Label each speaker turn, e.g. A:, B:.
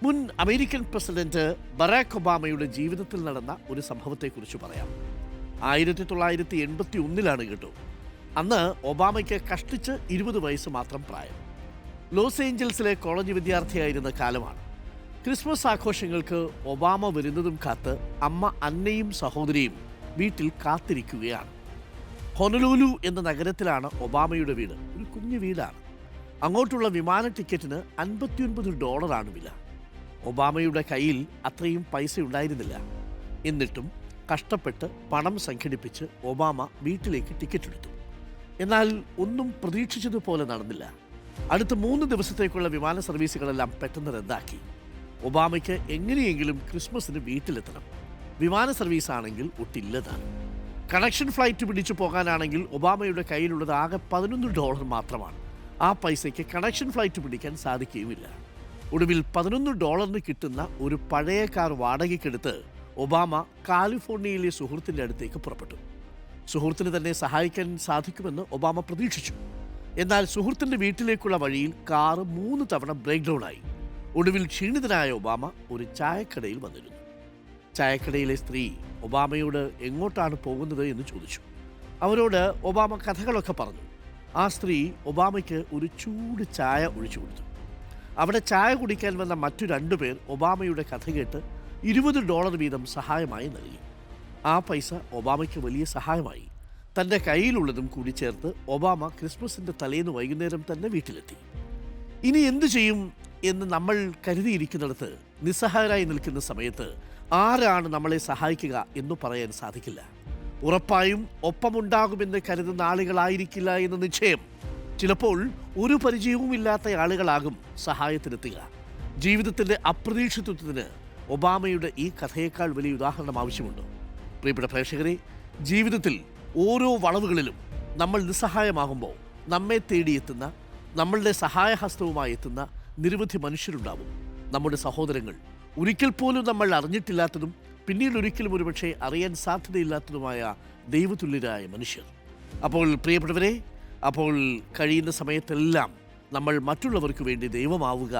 A: മുൻ American president Barack ഒബാമയുടെ ജീവിതത്തിൽ നടന്ന ഒരു സംഭവത്തെക്കുറിച്ച് പറയാം. 1981 കേട്ടോ. അന്ന് ഒബാമയ്ക്ക് കഷ്ടിച്ച് 20 വയസ്സ് മാത്രം പ്രായം. ലോസ് ഏഞ്ചൽസിലെ കോളേജ് വിദ്യാർത്ഥിയായിരുന്ന കാലമാണ്. ക്രിസ്മസ് ആഘോഷങ്ങൾക്ക് ഒബാമ വരുന്നതും കാത്ത് അമ്മ അന്നയും സഹോദരിയും വീട്ടിൽ കാത്തിരിക്കുകയാണ്. ഹൊനലൂലു എന്ന നഗരത്തിലാണ് ഒബാമയുടെ വീട്. ഒരു കുഞ്ഞു വീടാണ്. അങ്ങോട്ടുള്ള വിമാന ടിക്കറ്റിന് $59 വില. ഒബാമയുടെ കയ്യിൽ അത്രയും പൈസ ഉണ്ടായിരുന്നില്ല. എന്നിട്ടും കഷ്ടപ്പെട്ട് പണം സംഘടിപ്പിച്ച് ഒബാമ വീട്ടിലേക്ക് ടിക്കറ്റ് എടുത്തു. എന്നാൽ ഒന്നും പ്രതീക്ഷിച്ചതുപോലെ നടന്നില്ല. അടുത്ത 3 ദിവസത്തേക്കുള്ള വിമാന സർവീസുകളെല്ലാം പെട്ടെന്ന് റദ്ദാക്കി. ഒബാമയ്ക്ക് എങ്ങനെയെങ്കിലും ക്രിസ്മസിന് വീട്ടിലെത്തണം. വിമാന സർവീസ് ആണെങ്കിൽ ഒട്ടില്ലതാണ്. കണക്ഷൻ ഫ്ലൈറ്റ് പിടിച്ചു പോകാനാണെങ്കിൽ ഒബാമയുടെ കയ്യിലുള്ളത് ആകെ $11 മാത്രമാണ്. ആ പൈസയ്ക്ക് കണക്ഷൻ ഫ്ലൈറ്റ് പിടിക്കാൻ സാധിക്കുകയുമില്ല. ഒടുവിൽ $11 കിട്ടുന്ന ഒരു പഴയ കാർ വാടകയ്ക്കെടുത്ത് ഒബാമ കാലിഫോർണിയയിലെ സുഹൃത്തിൻ്റെ അടുത്തേക്ക് പുറപ്പെട്ടു. സുഹൃത്തിന് തന്നെ സഹായിക്കാൻ സാധിക്കുമെന്ന് ഒബാമ പ്രതീക്ഷിച്ചു. എന്നാൽ സുഹൃത്തിൻ്റെ വീട്ടിലേക്കുള്ള വഴിയിൽ കാറ് 3 തവണ ബ്രേക്ക് ഡൗൺ ആയി. ഒടുവിൽ ക്ഷീണിതനായ ഒബാമ ഒരു ചായക്കടയിൽ വന്നിരുന്നു. ചായക്കടയിലെ സ്ത്രീ ഒബാമയോട് എങ്ങോട്ടാണ് പോകുന്നത് എന്ന് ചോദിച്ചു. അവരോട് ഒബാമ കഥകളൊക്കെ പറഞ്ഞു. ആ സ്ത്രീ ഒബാമയ്ക്ക് ഒരു ചൂട് ചായ ഒഴിച്ചു കൊടുത്തു. അവിടെ ചായ കുടിക്കാൻ വന്ന മറ്റു 2 പേർ ഒബാമയുടെ കഥ കേട്ട് $20 വീതം സഹായമായി നൽകി. ആ പൈസ ഒബാമയ്ക്ക് വലിയ സഹായമായി. തൻ്റെ കയ്യിലുള്ളതും കൂടി ചേർത്ത് ഒബാമ ക്രിസ്മസിൻ്റെ തലേന്ന് വൈകുന്നേരം തന്നെ വീട്ടിലെത്തി. ഇനി എന്തു ചെയ്യും എന്ന് നമ്മൾ കരുതിയിരിക്കുന്നിടത്ത് നിസ്സഹായരായി നിൽക്കുന്ന സമയത്ത് ആരാണ് നമ്മളെ സഹായിക്കുക എന്ന് പറയാൻ സാധിക്കില്ല. ഉറപ്പായും ഒപ്പമുണ്ടാകുമെന്ന് കരുതുന്ന ആളുകളായിരിക്കില്ല എന്ന് നിശ്ചയം. ചിലപ്പോൾ ഒരു പരിചയവുമില്ലാത്ത ആളുകളാകും സഹായത്തിനെത്തുക. ജീവിതത്തിൻ്റെ അപ്രതീക്ഷിതത്വത്തിന് ഒബാമയുടെ ഈ കഥയേക്കാൾ വലിയ ഉദാഹരണം ആവശ്യമുണ്ടോ? പ്രിയപ്പെട്ട പ്രേക്ഷകരെ, ജീവിതത്തിൽ ഓരോ വളവുകളിലും നമ്മൾ നിസ്സഹായമാകുമ്പോൾ നമ്മെ തേടിയെത്തുന്ന, നമ്മളുടെ സഹായഹസ്തവുമായി എത്തുന്ന നിരവധി മനുഷ്യരുണ്ടാവും. നമ്മുടെ സഹോദരങ്ങൾ, ഒരിക്കൽ പോലും നമ്മൾ അറിഞ്ഞിട്ടില്ലാത്തതും പിന്നീട് ഒരിക്കലും ഒരുപക്ഷെ അറിയാൻ സാധ്യതയില്ലാത്തതുമായ ദൈവതുല്യരായ മനുഷ്യർ. അപ്പോൾ പ്രിയപ്പെട്ടവരെ, അപ്പോൾ കഴിയുന്ന സമയത്തെല്ലാം നമ്മൾ മറ്റുള്ളവർക്ക് വേണ്ടി ദൈവമാവുക.